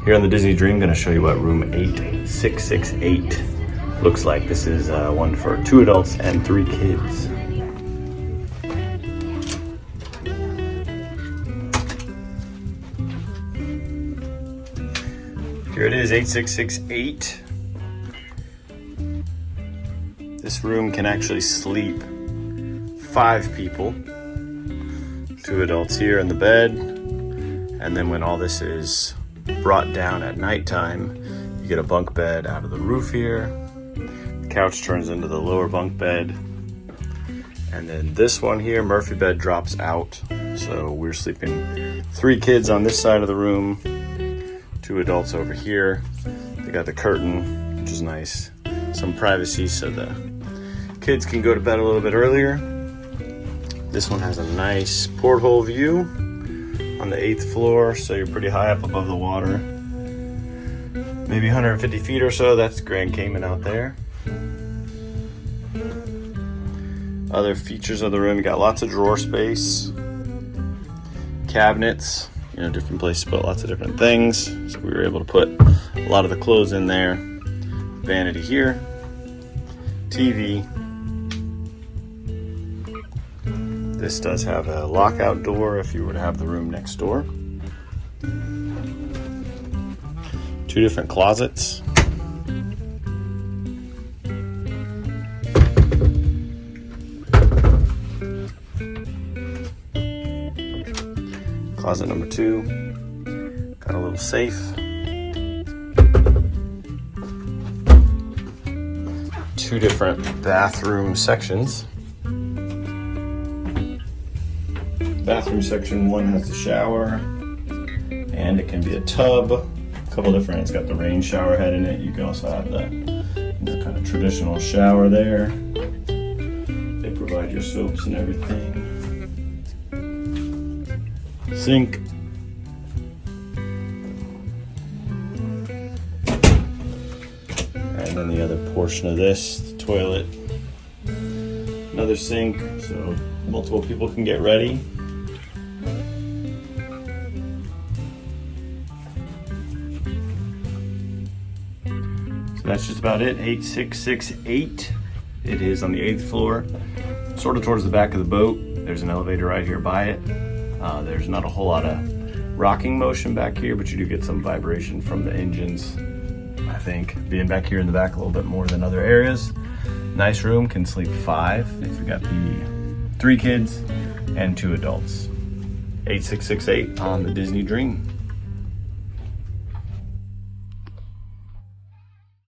Here on the Disney Dream, I'm going to show you what room 8668 looks like. This is one for 2 adults and 3 kids. Here it is, 8668. This room can actually sleep 5 people. 2 adults here in the bed. And then when all this is brought down at nighttime, you get a bunk bed out of the roof here. The couch turns into the lower bunk bed. And then this one here, Murphy bed, drops out. So we're sleeping 3 kids on this side of the room, 2 adults over here. They got the curtain, which is nice. Some privacy so the kids can go to bed a little bit earlier. This one has a nice porthole view on the 8th floor, so you're pretty high up above the water. Maybe 150 feet or so. That's Grand Cayman out there. Other features of the room, you got lots of drawer space, cabinets, different places to put lots of different things. So we were able to put a lot of the clothes in there. Vanity here, TV. This does have a lockout door if you were to have the room next door. 2 different closets. Closet number 2. Got a little safe. 2 different bathroom sections. Bathroom section 1 has the shower, and it can be a tub. A couple different, it's got the rain shower head in it. You can also have the kind of traditional shower there. They provide your soaps and everything. Sink. And then the other portion of this, the toilet. Another sink, so multiple people can get ready. That's just about it, 8668. It is on the 8th floor, sort of towards the back of the boat. There's an elevator right here by it. There's not a whole lot of rocking motion back here, but you do get some vibration from the engines, I think, being back here in the back a little bit more than other areas. Nice room, can sleep 5 if you got the 3 kids and 2 adults. 8668 on the Disney Dream.